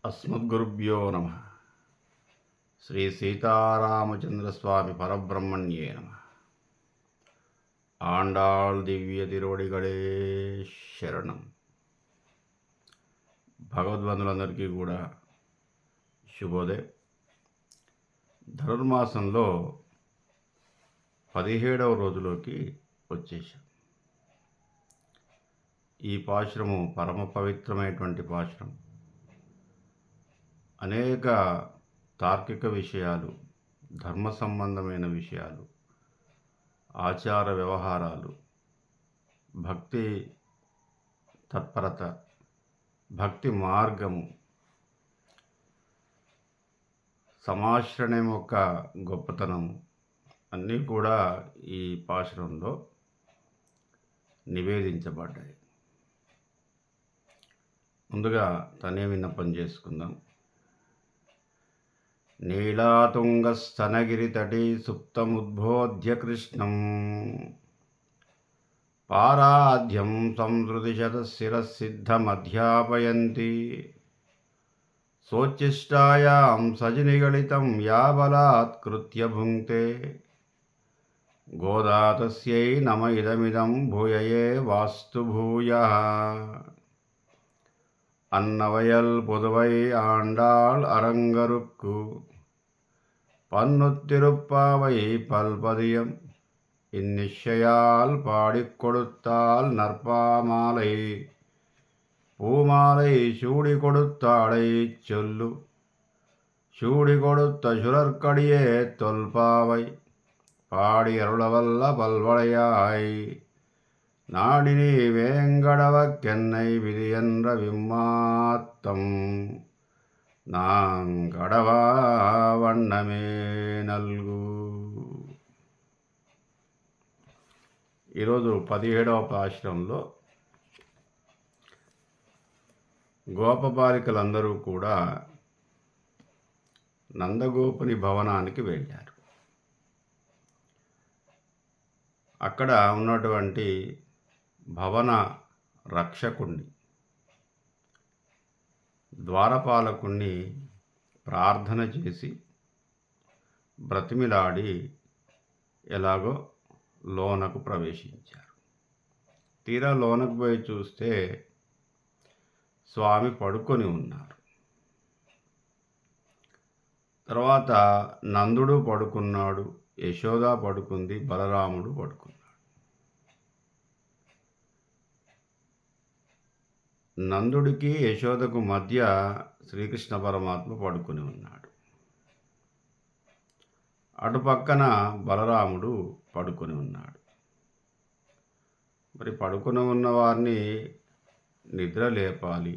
అస్మద్గురుభ్యో నమ. శ్రీ సీతారామచంద్రస్వామి పరబ్రహ్మణ్యే నమ. ఆండాళ్ దివ్య తిరువడిగడే శరణం. భగవద్బంధులందరికీ కూడా శుభోదయం. ధనుర్మాసంలో 17వ రోజులోకి వచ్చేసాం. ఈ పాశురము పరమ పవిత్రమైనటువంటి పాశురం. అనేక తార్కిక విషయాలు, ధర్మ సంబంధమైన విషయాలు, ఆచార వ్యవహారాలు, భక్తి తత్పరత, భక్తి మార్గము, సమాశ్రయం యొక్క గొప్పతనము అన్నీ కూడా ఈ పాశురంలో నివేదించబడ్డాయి. ముందుగా తనే విన్నపం చేసుకుందాం. నీళాతుంగస్తనగిరితటీ సుప్తముద్బోధ్య కృష్ణం పారాధ్యం సంసృతిశతశిరసిద్ధమధ్యాపయంతి సోచ్చిష్టాయాం సజనిగళితం యా బలాత్కృత్య భుంక్తే గోదా తస్యై నమ ఇదమిదం భూయయే వాస్తు భూయః. అన్నవయల్ పుదువై ఆండాళ్ అరంగరుక్కు பன்னுத்திருப்பாவை பல்பதியம் இந்நிச்சயால் பாடிக் கொடுத்தால் நற்பாமாலை பூமாலை சூடி கொடுத்தாளை சொல்லு சூடி கொடுத்த சுரற்கடியே தொல்பாவை பாடி அருளவல்ல பல்வளையாய் நாடினி வேங்கடவக்கென்னை விதியென்ற விம்மாத்தம் నాంగడవా వన్నమే నల్గు. ఈరోజు 17వ పాశురంలో గోపబాలికలందరూ కూడా నందగోపుని భవనానికి వెళ్ళారు. అక్కడ ఉన్నటువంటి భవన రక్షకుణ్ణి, ద్వారపాలకుణ్ణి ప్రార్థన చేసి బ్రతిమిలాడి ఎలాగో లోనకు ప్రవేశించారు. తీరా లోనకు పోయి చూస్తే స్వామి పడుకొని ఉన్నారు. తర్వాత నందుడు పడుకున్నాడు, యశోద పడుకుంది, బలరాముడు పడుకున్నాడు. నందుడికి యశోదకు మధ్య శ్రీకృష్ణ పరమాత్మ పడుకొని ఉన్నాడు. అటుపక్కన బలరాముడు పడుకొని ఉన్నాడు. మరి పడుకొని ఉన్న వారిని నిద్ర లేపాలి.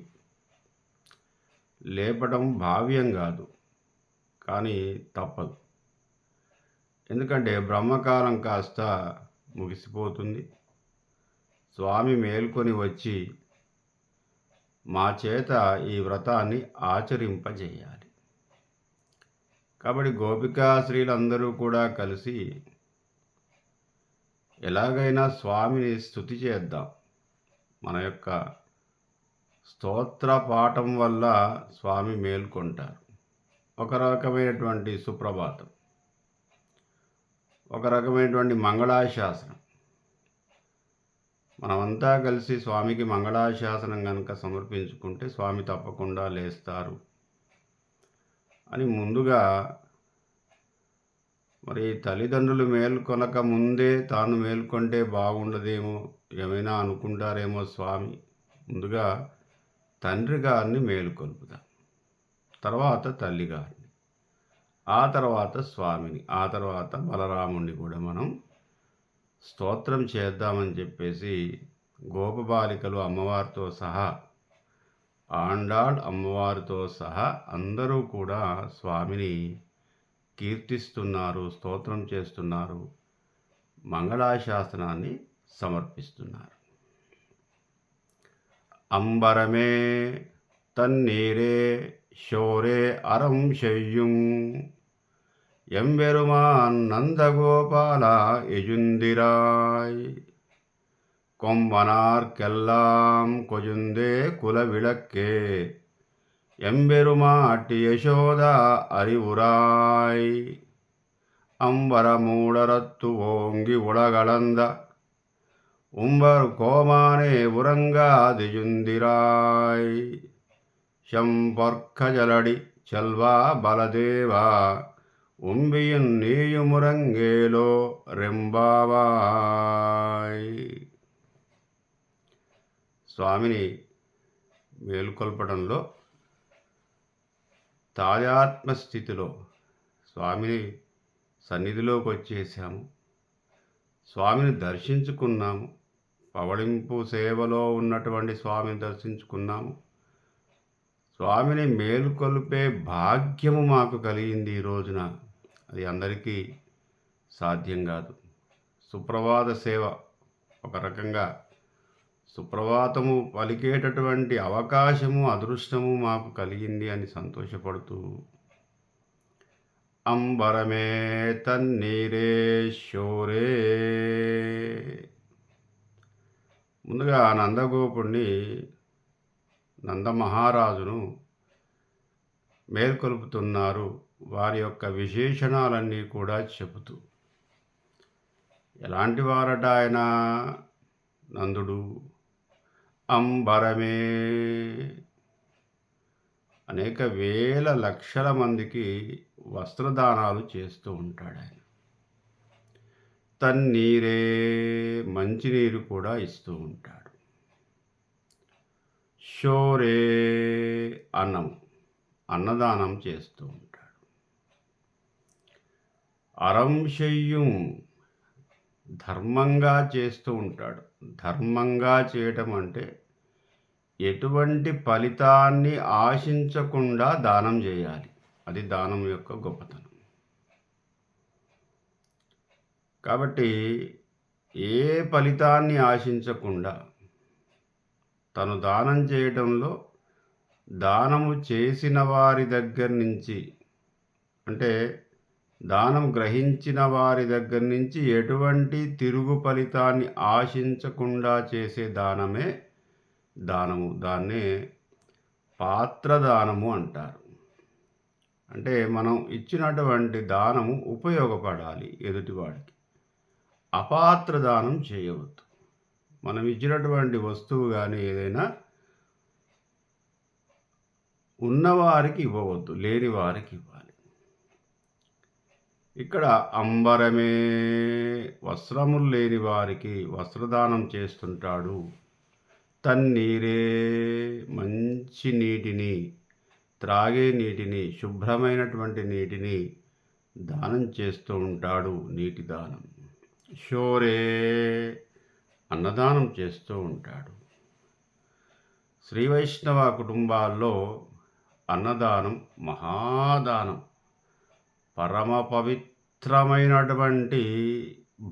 లేపడం భావ్యం కాదు, కానీ తప్పదు. ఎందుకంటే బ్రహ్మకాలం కాస్త ముగిసిపోతుంది. స్వామి మేల్కొని వచ్చి మా చేత ఈ వ్రతాన్ని ఆచరింపజేయాలి. కాబట్టి గోపికా స్త్రీలందరూ కూడా కలిసి ఎలాగైనా స్వామిని స్తుతి చేద్దాం. మన యొక్క స్తోత్ర పాఠం వల్ల స్వామి మేల్కొంటారు. ఒక రకమైనటువంటి సుప్రభాతం, ఒక రకమైనటువంటి మంగళాశాసనం. మనమంతా కలిసి స్వామికి మంగళాశాసనం కనుక సమర్పించుకుంటే స్వామి తప్పకుండా లేస్తారు అని ముందుగా, మరి తల్లిదండ్రులు మేల్కొనక ముందే తాను మేల్కొంటే బాగుండదేమో, ఏమైనా అనుకుంటారేమో స్వామి. ముందుగా తండ్రి గారిని మేలుకొల్పుదాం, తర్వాత తల్లి గారిని, ఆ తర్వాత స్వామిని, ఆ తర్వాత బలరాముడిని కూడా మనం స్తోత్రం చేద్దామని చెప్పేసి గోపబాలికలు అమ్మవారితో సహా, ఆండాళ్ అమ్మవారితో సహా అందరూ కూడా స్వామిని కీర్తిస్తున్నారు, స్తోత్రం చేస్తున్నారు, మంగళాశాసనాన్ని సమర్పిస్తున్నారు. అంబరమే తన్నీరే శోరే అరం శయ్యుం எம்பெருமான் நந்தகோபாலா எஜுந்திராய் கொம்பனார்க்கெல்லாம் கொஜுந்தே குலவிளக்கே எம்பெருமாட்டி யசோதா அறிவுராய் அம்பரமூடரத்து ஓங்கி உலகளந்த உம்பர் கோமானே உறங்காதியுந்திராய் செம்பொற்கஜலடி செல்வா பலதேவா உம்பியின் நீயுமுறங்கேலோ రెంబావాయ్. స్వామిని మేలుకొల్పడంలో తాదాత్మ స్థితిలో స్వామిని సన్నిధిలోకి వచ్చేసాము, స్వామిని దర్శించుకున్నాము, పవళింపు సేవలో ఉన్నటువంటి స్వామిని దర్శించుకున్నాము. స్వామిని మేలుకొల్పే భాగ్యము మాకు కలిగింది ఈ రోజున. అది అందరికీ సాధ్యం కాదు. సుప్రభాత సేవ ఒక రకంగా సుప్రభాతము పలికేటటువంటి అవకాశము, అదృష్టము మాకు కలిగింది అని సంతోషపడుతూ అంబరమే తన్నీరే శోరే. ముందుగా నందగోపుణ్ణి, నందమహారాజును మేల్కొల్పుతున్నారు. వారి యొక్క విశేషణాలన్నీ కూడా చెబుతూ, ఎలాంటి వారట ఆయన నందుడు? అంబరమే, అనేక వేల లక్షల మందికి వస్త్రదానాలు చేస్తూ ఉంటాడు ఆయన. తన్నీరే, మంచినీరు కూడా ఇస్తూ ఉంటాడు. షోరే, అన్నదానం చేస్తూ ఉంటాడు. అరం చెయ్యం, ధర్మంగా చేస్తూ ఉంటాడు. ధర్మంగా చేయటం అంటే ఎటువంటి ఫలితాన్ని ఆశించకుండా దానం చేయాలి. అది దానం యొక్క గొప్పతనం. కాబట్టి ఏ ఫలితాన్ని ఆశించకుండా తను దానం చేయడంలో, దానము చేసిన వారి దగ్గర నుంచి, అంటే దానం గ్రహించిన వారి దగ్గర నుంచి ఎటువంటి తిరుగు ఫలితాన్ని ఆశించకుండా చేసే దానమే దానము. దాన్నే పాత్రదానము అంటారు. అంటే మనం ఇచ్చినటువంటి దానము ఉపయోగపడాలి ఎదుటివాడికి. అపాత్ర దానం చేయవద్దు. మనం ఇచ్చినటువంటి వస్తువు కానీ ఏదైనా ఉన్నవారికి ఇవ్వవద్దు, లేని వారికి ఇవ్వాలి. ఇక్కడ అంబరమే, వస్త్రములు లేని వారికి వస్త్రదానం చేస్తుంటాడు. తన్నీరే, మంచి నీటిని, త్రాగే నీటిని, శుభ్రమైనటువంటి నీటిని దానం చేస్తూ ఉంటాడు. నీటి దానం. షోరే, అన్నదానం చేస్తూ ఉంటాడు. శ్రీ వైష్ణవ కుటుంబాల్లో అన్నదానం మహాదానం. పరమ పవిత్రమైనటువంటి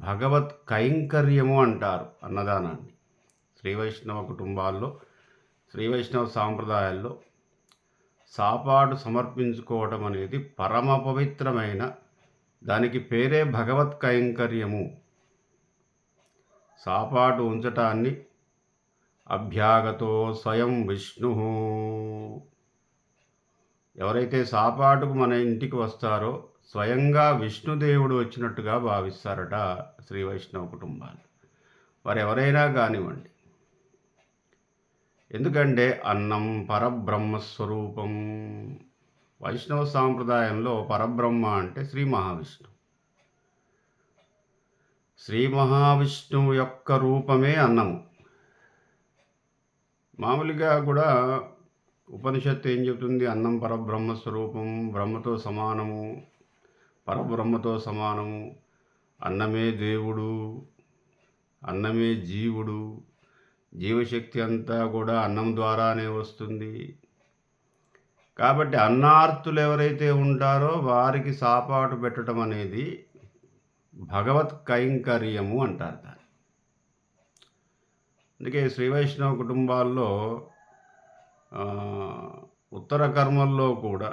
భగవత్ కైంకర్యము అంటారు అన్నదానాన్ని. శ్రీ వైష్ణవ కుటుంబాల్లో, శ్రీ వైష్ణవ సాంప్రదాయాల్లో సాపాటు సమర్పించుకోవడం అనేది పరమ పవిత్రమైన, దానికి పేరే భగవత్ కైంకర్యము. సాపాటు ఉంచటాన్ని అభ్యాగతో స్వయం విష్ణు, ఎవరైతే సాపాటుకు మన ఇంటికి వస్తారో స్వయంగా విష్ణుదేవుడు వచ్చినట్టుగా భావిస్తారట శ్రీ వైష్ణవ కుటుంబాలు. వారు ఎవరైనా కానివ్వండి. ఎందుకంటే అన్నం పరబ్రహ్మస్వరూపం. వైష్ణవ సాంప్రదాయంలో పరబ్రహ్మ అంటే శ్రీ మహావిష్ణువు. శ్రీ మహావిష్ణువు యొక్క రూపమే అన్నము. మామూలుగా కూడా ఉపనిషత్తు ఏం చెబుతుంది? అన్నం పరబ్రహ్మస్వరూపం, బ్రహ్మతో సమానము, పరబ్రహ్మతో సమానము, అన్నమే దేవుడు, అన్నమే జీవుడు, జీవశక్తి అంతా కూడా అన్నం ద్వారానే వస్తుంది. కాబట్టి అన్నార్తులు ఎవరైతే ఉంటారో వారికి సాపాటు పెట్టడం అనేది భగవత్ కైంకర్యము అంటారు దాన్ని. అందుకే శ్రీ వైష్ణవ కుటుంబాల్లో ఉత్తర కర్మల్లో కూడా,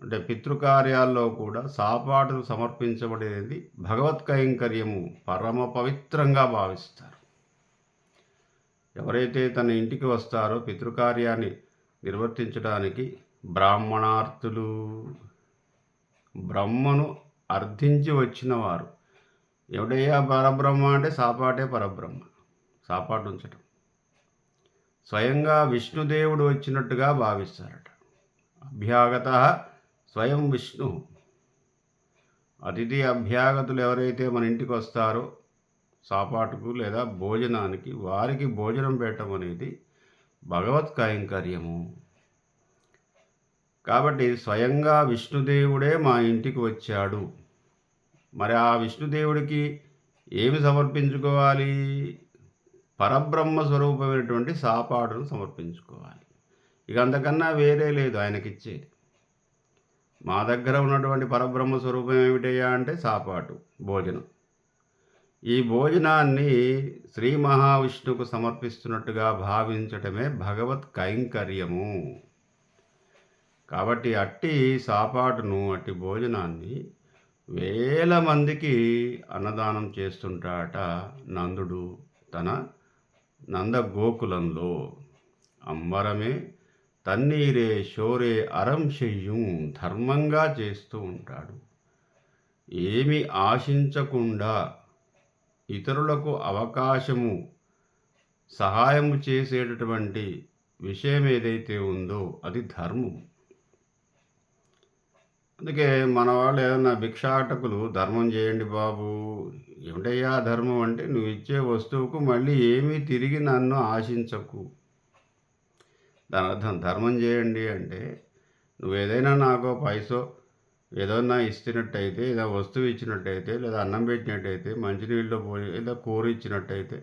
అంటే పితృకార్యాల్లో కూడా సాపాటు సమర్పించబడేది భగవత్ కైంకర్యము, పరమ పవిత్రంగా భావిస్తారు. ఎవరైతే తన ఇంటికి వస్తారో పితృకార్యాన్ని నిర్వర్తించడానికి బ్రాహ్మణార్థులు, బ్రహ్మను అర్థించి వచ్చినవారు. ఎవడయ్యా పరబ్రహ్మ అంటే సాపాటే పరబ్రహ్మ, సాపాటు ఉంచటం. స్వయంగా విష్ణుదేవుడు వచ్చినట్టుగా భావిస్తారట. అభ్యాగత స్వయం విష్ణు. అతిథి అభ్యాగతులు ఎవరైతే మన ఇంటికి వస్తారో సాపాటుకు లేదా భోజనానికి, వారికి భోజనం పెట్టడం అనేది భగవత్ కైంకర్యము. కాబట్టి స్వయంగా విష్ణుదేవుడే మా ఇంటికి వచ్చాడు. మరి ఆ విష్ణుదేవుడికి ఏమి సమర్పించుకోవాలి? పరబ్రహ్మ స్వరూపమైనటువంటి సాపాటును సమర్పించుకోవాలి. ఇక అంతకన్నా వేరే లేదు ఆయనకిచ్చేది. మా దగ్గర ఉన్నటువంటి పరబ్రహ్మ స్వరూపం ఏమిటయ్యా అంటే సాపాటు, భోజనం. ఈ భోజనాన్ని శ్రీ మహావిష్ణువుకు సమర్పిస్తున్నట్టుగా భావించటమే భగవత్ కైంకర్యము. కాబట్టి అట్టి సాపాటును, అట్టి భోజనాన్ని వేల మందికి అన్నదానం చేస్తుంటాట నందుడు తన నందగోకులంలో. అంబరమే తన్నీరే షోరే అరం చెయ్యం, ధర్మంగా చేస్తూ ఉంటాడు. ఏమి ఆశించకుండా ఇతరులకు అవకాశము, సహాయము చేసేటటువంటి విషయం ఏదైతే ఉందో అది ధర్మం. అందుకే మన వాళ్ళు ఏదన్నా భిక్షాటకులు ధర్మం చేయండి బాబు, ఏమిటయ్యా ధర్మం అంటే నువ్వు ఇచ్చే వస్తువుకు మళ్ళీ ఏమీ తిరిగి నన్ను ఆశించకు. దాని అర్థం ధర్మం చేయండి అంటే నువ్వు ఏదైనా నాకు పైసో ఏదన్నా ఇస్తున్నట్టయితే, ఏదో వస్తువు ఇచ్చినట్టయితే, లేదా అన్నం పెట్టినట్టయితే, మంచినీళ్ళు పోయి ఏదో కూర ఇచ్చినట్టయితే,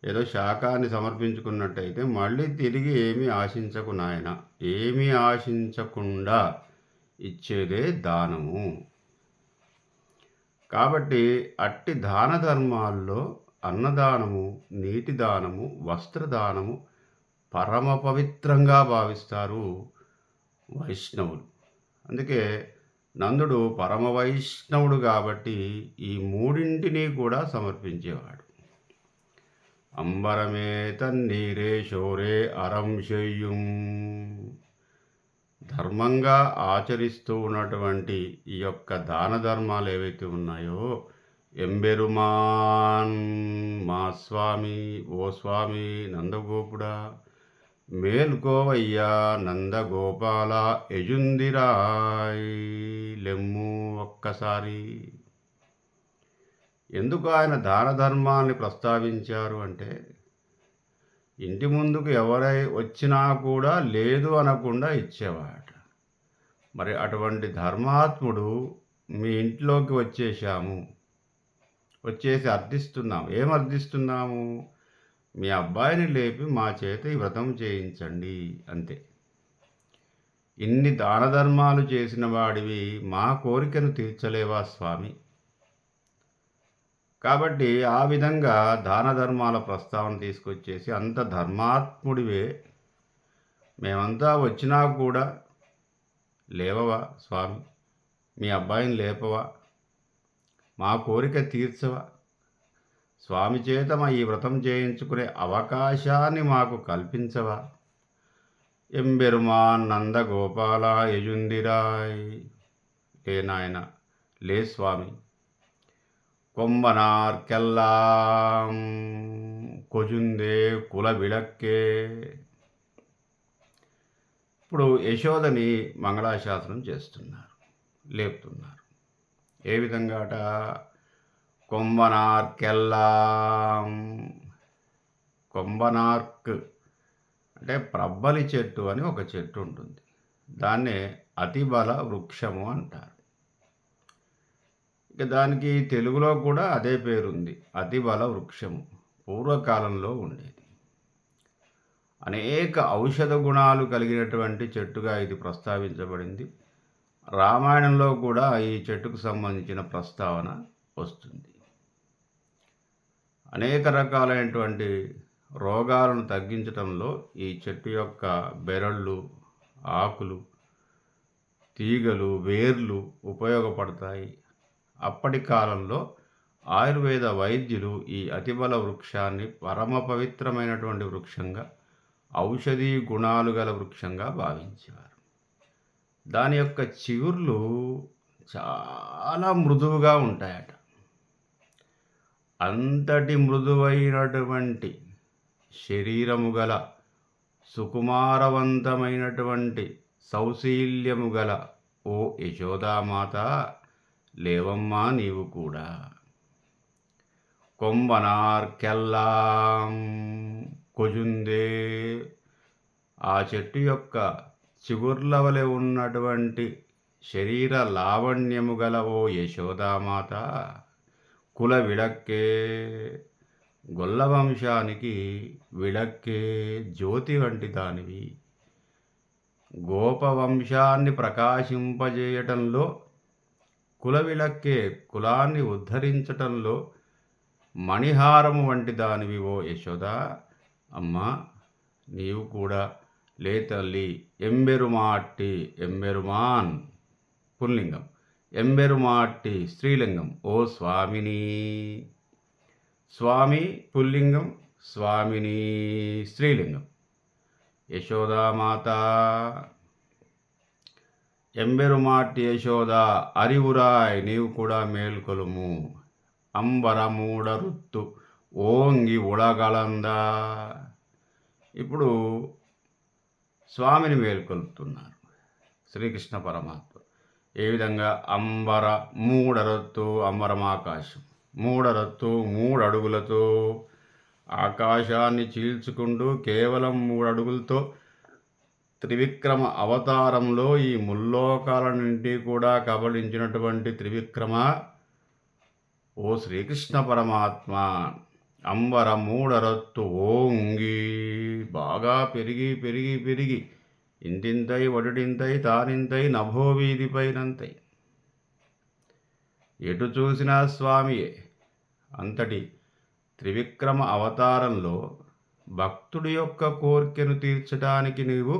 ఏదో శాకాన్ని సమర్పించుకున్నట్టయితే మళ్ళీ తిరిగి ఏమీ ఆశించకు నాయన. ఏమీ ఆశించకుండా ఇచ్చేదే దానము. కాబట్టి అట్టి దాన ధర్మాల్లో అన్నదానము, నీటి దానము, వస్త్రదానము పరమ పవిత్రంగా భావిస్తారు వైష్ణవులు. అందుకే నందుడు పరమ వైష్ణవుడు కాబట్టి ఈ మూడింటిని కూడా సమర్పించేవాడు. అంబరమే తన్నీరే షోరే అరం చెయ్యం. ధర్మంగా ఆచరిస్తూ ఉన్నటువంటి ఈ యొక్క దాన ధర్మాలు ఏవైతే ఉన్నాయో, ఎంబెరుమాన్ మా స్వామి, ఓ స్వామి నందగోపుడా, మేల్కోవయ్యా నందగోపాల ఎజుందిరాయ్, లెమ్ము ఒక్కసారి. ఎందుకు ఆయన దాన ధర్మాల్ని ప్రస్తావించారు అంటే, ఇంటి ముందుకు ఎవరై వచ్చినా కూడా లేదు అనకుండా ఇచ్చేవాట. మరి అటువంటి ధర్మాత్ముడు మీ ఇంట్లోకి వచ్చేసి అర్థిస్తున్నాము. ఏం అర్థిస్తున్నాము? మీ అబ్బాయిని లేపి మా చేత ఈ వ్రతం చేయించండి అంతే. ఇన్ని దాన ధర్మాలు చేసిన వాడివి మా కోరికను తీర్చలేవా స్వామి? కాబట్టి ఆ విధంగా దాన ధర్మాల ప్రస్తావన తీసుకొచ్చేసి, అంత ధర్మాత్ముడివే, మేమంతా వచ్చినా కూడా లేవవా స్వామి? మీ అబ్బాయిని లేపవా? మా కోరిక తీర్చవా? స్వామి చేత మా ఈ వ్రతం చేయించుకునే అవకాశాన్ని మాకు కల్పించవా? ఎంబెరుమాన్ నందగోపాల యజుందిరాయ్, లే నాయన, లే స్వామి. కొమ్మనార్కెల్లాం కొజుందే కుల విళక్కే. ఇప్పుడు యశోదని మంగళాశాసనం చేస్తున్నారు, లేపుతున్నారు. ఏ విధంగా అట? కొంబనార్కెల్లాం. కొంబనార్క్ అంటే ప్రబ్బలి చెట్టు అని ఒక చెట్టు ఉంటుంది. దాన్నే అతిబల వృక్షము అంటారు. ఇక దానికి తెలుగులో కూడా అదే పేరుంది, అతిబల వృక్షము. పూర్వకాలంలో ఉండేది. అనేక ఔషధ గుణాలు కలిగినటువంటి చెట్టుగా ఇది ప్రస్తావించబడింది. రామాయణంలో కూడా ఈ చెట్టుకు సంబంధించిన ప్రస్తావన వస్తుంది. అనేక రకాలైనటువంటి రోగాలను తగ్గించటంలో ఈ చెట్టు యొక్క బెరళ్ళు, ఆకులు, తీగలు, వేర్లు ఉపయోగపడతాయి. అప్పటి కాలంలో ఆయుర్వేద వైద్యులు ఈ అతిబల వృక్షాన్ని పరమ పవిత్రమైనటువంటి వృక్షంగా, ఔషధీ గుణాలు గల వృక్షంగా భావించేవారు. దాని యొక్క చిగుర్లు చాలా మృదువుగా ఉంటాయట. అంతటి మృదువైనటువంటి శరీరము గల, సుకుమారవంతమైనటువంటి సౌశీల్యము గల ఓ యశోదామాత, లేవమ్మా నీవు కూడా. కొమ్మనార్కెల్లాం కొజుందే, ఆ చెట్టు యొక్క చిగుర్ల వలె ఉన్నటువంటి శరీర లావణ్యము గల ఓ యశోదామాత, కుల విడక్కే, గొల్ల వంశానికి విడక్కే జ్యోతి వంటి దానివి. గోపవంశాన్ని ప్రకాశింపజేయటంలో, కుల విడక్కే కులాన్ని ఉద్ధరించటంలో మణిహారము వంటి దానివి ఓ యశోద. అమ్మా నీవు కూడా లే తల్లి. ఎంబెరుమాట్టి, ఎంబెరుమాన్ పుల్లింగం, ఎంబెరుమాట్టి స్త్రీలింగం. ఓ స్వామిని, స్వామి పుల్లింగం, స్వామిని స్త్రీలింగం. యశోదామాత, ఎంబెరుమాట్టి యశోద అరివురాయ్ నీవు కూడా మేల్కొలుము. అంబరమూడరుత్తు ఓంగి ఉడగలందా. ఇప్పుడు స్వామిని మేల్కొల్పుతున్నారు శ్రీకృష్ణ పరమాత్మ. ఏ విధంగా? అంబర మూడరొత్తు, అంబరం ఆకాశం, మూడరొత్తు 3 అడుగులతో ఆకాశాన్ని చీల్చుకుంటూ కేవలం 3 అడుగులతో త్రివిక్రమ అవతారంలో ఈ ముల్లోకాలన్నింటి కూడా కబళించినటువంటి త్రివిక్రమ ఓ శ్రీకృష్ణ పరమాత్మ, అంబర మూడరొత్తు ఓంగి, బాగా పెరిగి పెరిగి పెరిగి ఇంతింతై వడిడింతై తానింతై నభోవీధిపైనంతై, ఎటు చూసినా స్వామియే. అంతటి త్రివిక్రమ అవతారంలో భక్తుడి యొక్క కోరికను తీర్చడానికి నీవు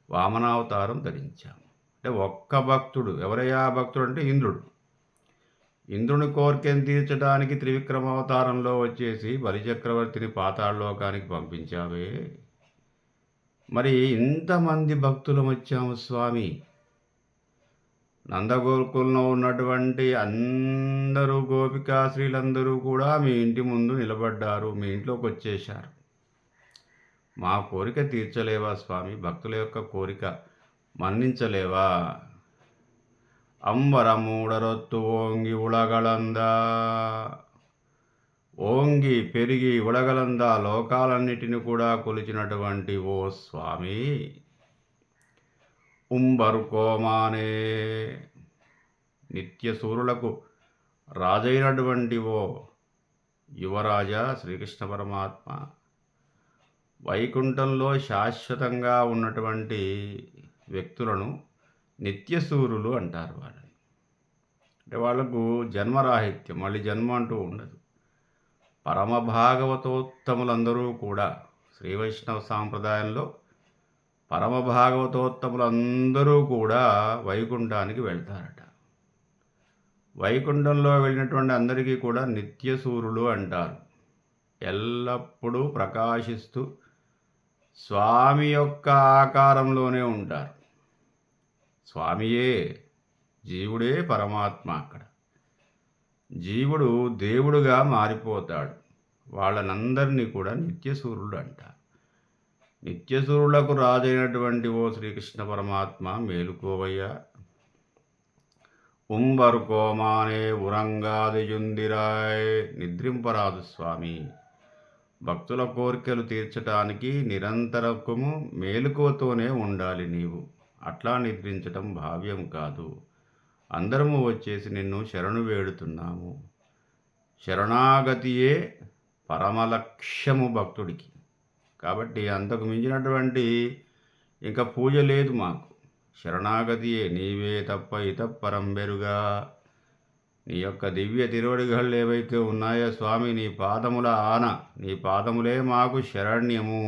వామనావతారం ధరించావు. అంటే ఒక్క భక్తుడు, ఎవరయ్యా భక్తుడు అంటే ఇంద్రుడు. ఇంద్రుని కోరికను తీర్చడానికి త్రివిక్రమ అవతారంలో వచ్చేసి బలిచక్రవర్తిని పాతాళలోకానికి పంపించావే. మరి ఇంతమంది భక్తులం వచ్చాము స్వామి. నందగోకులంలో ఉన్నటువంటి అందరూ గోపికాశ్రీలందరూ కూడా మీ ఇంటి ముందు నిలబడ్డారు, మీ ఇంట్లోకి వచ్చేశారు. మా కోరిక తీర్చలేవా స్వామి? భక్తుల యొక్క కోరిక మన్నించలేవా? అంబరమూడరొత్తు ఓంగి ఉలగలందా, ఓంగి పెరిగి ఉలగలందా లోకాలన్నిటిని కూడా కొలిచినటువంటి ఓ స్వామి. ఉంబరుకోమానే, నిత్యసూరులకు రాజైనటువంటి ఓ యువరాజా శ్రీకృష్ణ పరమాత్మ, వైకుంఠంలో శాశ్వతంగా ఉన్నటువంటి వ్యక్తులను నిత్యసూరులు అంటారు. వాళ్ళని అంటే వాళ్లకు జన్మరాహిత్యం, మళ్ళీ జన్మ అంటూ ఉండదు. పరమభాగవతోత్తములందరూ కూడా శ్రీవైష్ణవ సాంప్రదాయంలో పరమభాగవతోత్తములందరూ కూడా వైకుంఠానికి వెళ్తారట. వైకుంఠంలో వెళ్ళినటువంటి అందరికీ కూడా నిత్యసూరులు అంటారు. ఎల్లప్పుడూ ప్రకాశిస్తూ స్వామి యొక్క ఆకారంలోనే ఉంటారు. స్వామియే, జీవుడే పరమాత్మ. అక్కడ జీవుడు దేవుడుగా మారిపోతాడు. వాళ్ళనందరినీ కూడా నిత్యసూరులు అంటారు. నిత్యసూరులకు రాజైనటువంటి ఓ శ్రీకృష్ణ పరమాత్మ, మేలుకోవయ్యా. ఉంబరుకోమానే ఉరంగాదిజుందిరాయ్, నిద్రింపరాదు స్వామి. భక్తుల కోరికలు తీర్చడానికి నిరంతరకము మేలుకోతోనే ఉండాలి నీవు. అట్లా నిద్రించటం భావ్యం కాదు. అందరము వచ్చేసి నిన్ను శరణు వేడుతున్నాము. శరణాగతియే పరమలక్ష్యము భక్తుడికి. కాబట్టి అంతకు మించినటువంటి ఇంకా పూజ లేదు మాకు. శరణాగతియే, నీవే తప్ప ఇతపరం బెరుగా. నీ యొక్క దివ్య తిరువడిగళ్ళు ఏవైతే ఉన్నాయో స్వామి, నీ పాదముల ఆన, నీ పాదములే మాకు శరణ్యము.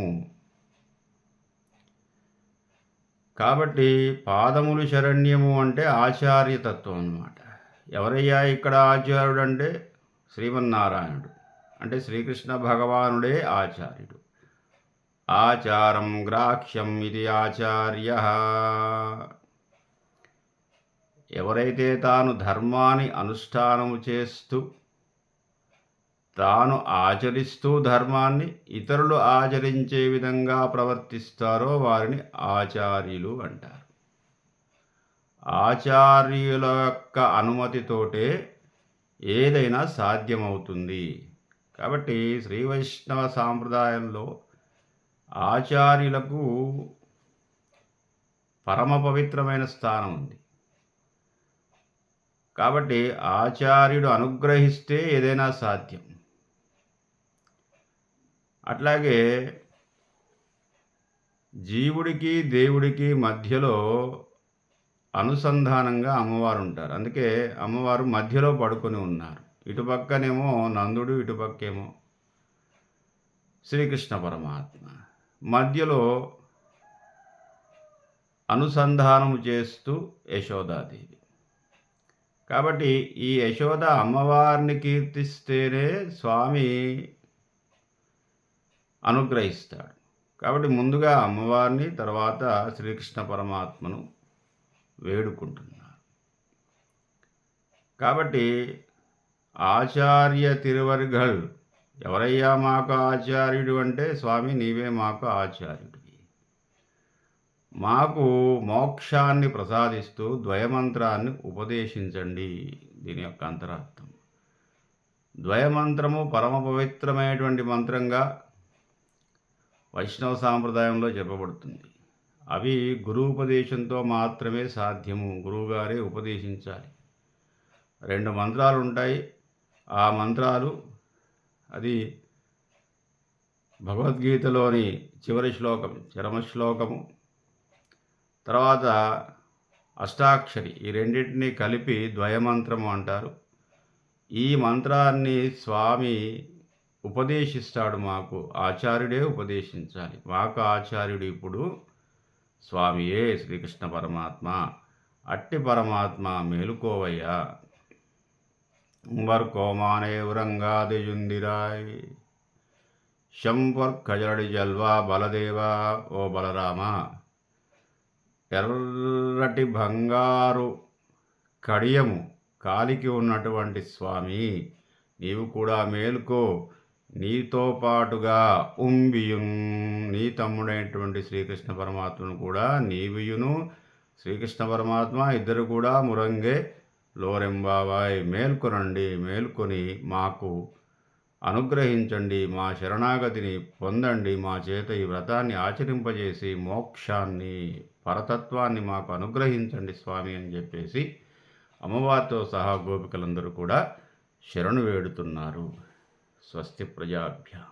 కాబట్టి పాదములు శరణ్యము అంటే ఆచార్యతత్వం అన్నమాట. ఎవరయ్యా ఇక్కడ ఆచార్యుడు అంటే? శ్రీమన్నారాయణుడు. అంటే శ్రీకృష్ణ భగవానుడే ఆచార్యుడు. ఆచారం గ్రాహ్యం ఇది ఆచార్య. ఎవరైతే తాను ధర్మాన్ని అనుష్ఠానము చేస్తూ తాను ఆచరిస్తూ ధర్మాన్ని ఇతరులు ఆచరించే విధంగా ప్రవర్తిస్తారో వారిని ఆచార్యులు అంటారు. ఆచార్యుల యొక్క అనుమతితోటే ఏదైనా సాధ్యమవుతుంది. కాబట్టి శ్రీ వైష్ణవ సాంప్రదాయంలో ఆచార్యులకు పరమ పవిత్రమైన స్థానం ఉంది. కాబట్టి ఆచార్యుడు అనుగ్రహిస్తే ఏదైనా సాధ్యం. అట్లాగే జీవుడికి దేవుడికి మధ్యలో అనుసంధానంగా అమ్మవారు ఉంటారు. అందుకే అమ్మవారు మధ్యలో పడుకొని ఉన్నారు. ఇటుపక్కనేమో నందుడు, ఇటుపక్కేమో శ్రీకృష్ణ పరమాత్మ. మధ్యలో అనుసంధానము చేస్తూ యశోదాదేవి. కాబట్టి ఈ యశోద అమ్మవారిని కీర్తిస్తేనే స్వామి అనుగ్రహిస్తాడు. కాబట్టి ముందుగా అమ్మవారిని, తర్వాత శ్రీకృష్ణ పరమాత్మను వేడుకుంటున్నారు. కాబట్టి ఆచార్య తిరువరుగల్, ఎవరయ్యా మాకు ఆచార్యుడు అంటే, స్వామి నీవే మాకు ఆచార్యుడివి. మాకు మోక్షాన్ని ప్రసాదిస్తూ ద్వయమంత్రాన్ని ఉపదేశించండి. దీని యొక్క అంతరార్థం, ద్వయమంత్రము పరమ పవిత్రమైనటువంటి మంత్రంగా వైష్ణవ సాంప్రదాయంలో చెప్పబడుతుంది. అవి గురూపదేశంతో మాత్రమే సాధ్యము. గురువుగారే ఉపదేశించాలి. 2 మంత్రాలు ఉంటాయి. ఆ మంత్రాలు అది భగవద్గీతలోని చివరి శ్లోకం, చరమ శ్లోకము, తర్వాత అష్టాక్షరి, ఈ రెండింటినీ కలిపి ద్వయమంత్రము అంటారు. ఈ మంత్రాన్ని స్వామి ఉపదేశిస్తాడు. మాకు ఆచార్యుడే ఉపదేశించాలి. మాకు ఆచార్యుడు ఇప్పుడు స్వామియే శ్రీకృష్ణ పరమాత్మ. అట్టి పరమాత్మ మేలుకోవయ్యా. కోమానే ఉరంగాదియుందిరాయ్ శంపర్ కజడి జల్వా బలదేవా, ఓ బలరామ, ఎర్రటి బంగారు కడియము కాలికి ఉన్నటువంటి స్వామి, నీవు కూడా మేలుకో. నీతో పాటుగా ఉంబియున్, నీ తమ్ముడైనటువంటి శ్రీకృష్ణ పరమాత్మను కూడా నీవియును శ్రీకృష్ణ పరమాత్మ ఇద్దరు కూడా మురంగే లోరెంబావాయ్, మేల్కొనండి, మేల్కొని మాకు అనుగ్రహించండి, మా శరణాగతిని పొందండి, మా చేత ఈ వ్రతాన్ని ఆచరింపజేసి మోక్షాన్ని, పరతత్వాన్ని మాకు అనుగ్రహించండి స్వామి అని చెప్పేసి అమ్మవారితో సహా గోపికలందరూ కూడా శరణు వేడుతున్నారు. స్వస్తి ప్రజాభ్యాం.